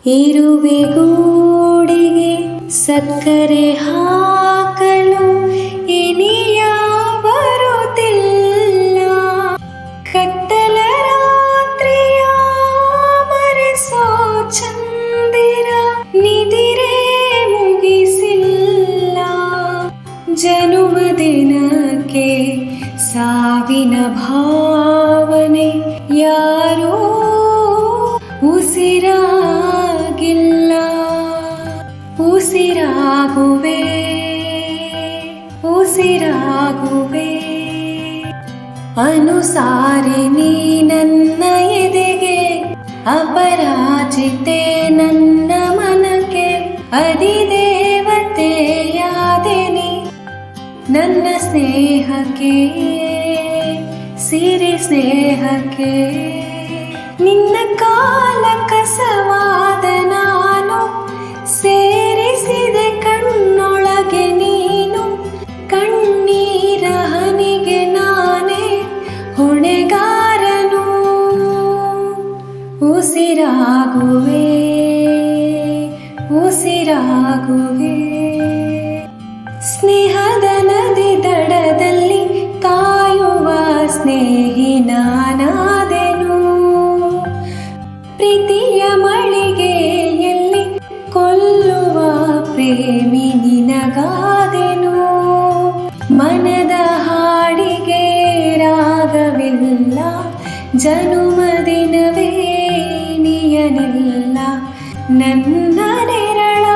ಇರುವೆ ಗೂಡಿಗೆ ಸಕ್ಕರೆ ಹಾಕಲು ಇನಿಯ ಬರುತ್ತಿಲ್ಲ. ಕತ್ತಲ ರಾತ್ರಿಯ ಮರೆಸೋ ಚಂದಿರ ನಿದಿರೆ ಮುಗಿಸಿಲ್ಲ. ಜನುಮದಿನಕ್ಕೆ ಸಾವಿನ ಭಾವನೆ ಯಾರೂ ಉಸಿರಾಗಿಲ್ಲ. ಉಸಿರಾಗುವೆ ಉಸಿರಾಗುವೆ ಅನುಸಾರಿಣಿ ನನ್ನ ಎದೆಗೆ, ಅಪರಾಜಿತೆ ನನ್ನ ಮನಕ್ಕೆ. ಅಧಿದೇವತೆಯಾದೆನಿ ನನ್ನ ಸ್ನೇಹಕ್ಕೆ, ಸಿರಿ ಸ್ನೇಹಕ್ಕೆ. ನಿನ್ನ ಕಾಲ ಕಸವಾದ ನಾನು ಸೇರಿಸಿದೆ ಕಣ್ಣೊಳಗೆ ನೀನು. ಕಣ್ಣೀರ ಹನಿಗೆ ನಾನೇ ಹೊಣೆಗಾರನು. ಉಸಿರಾಗುವೆ ಉಸಿರಾಗುವೆ ಸ್ನೇಹದ ನದಿ ದಡದಲ್ಲಿ ಕಾಯುವ ಸ್ನೇಹಿ ನಾನಾದೆನು. ಪ್ರೀತಿಯ ಮಳಿಗೆಯಲ್ಲಿ ಕೊಲ್ಲುವ ಪ್ರೇಮಿ ನಿನಗಾದೆನು. ಮನದ ಹಾಡಿಗೆ ರಾಗವಿಲ್ಲ, ಜನುಮದಿನವೇ ನಿಯನಿಲ್ಲ. ನನ್ನ ನೆರಳ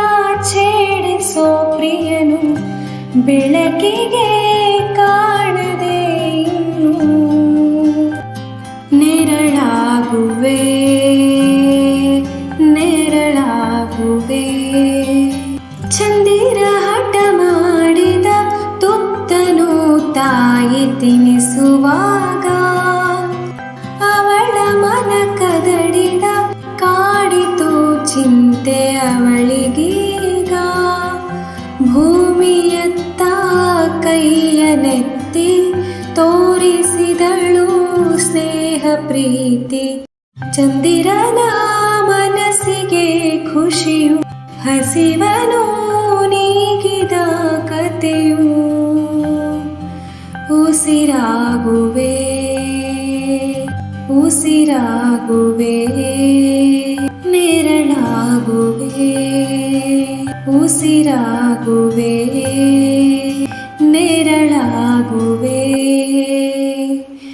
ಛೇಡಿಸೋ ಪ್ರಿಯನು ಬೆಳಕಿಗೆ ಕಾಣದೆ ಇನ್ನು. ನೆರಳಾಗುವೆ ನೆರಳಾಗುವೆ ಚಂದಿರ ಹಠ ಮಾಡಿದ ತುತ್ತನು ತಾಯಿ ತಿನಿಸುವಾಗ. ಅವಳ ಮನ ಕದಡಿದ ಕಾಡಿತು ಚಿಂತೆ ಅವಳಿಗೀಗ. ಭೂಮಿಯತ್ತ ಕೈಯನೆತ್ತಿ ತೋರಿಸಿದಳು ಸ್ನೇಹ ಪ್ರೀತಿ. ಚಂದಿರನ ಮನಸ್ಸಿಗೆ ಖುಷಿಯು, ಹಸಿವನು ನೀಗಿದ ಕಥೆಯು. ಉಸಿರಾಗುವೆ ಉಸಿರಾಗುವೆ ನೆರಳಾಗುವೆ. ಉಸಿರಾಗುವೆ ನೆರಳಾಗುವೆ.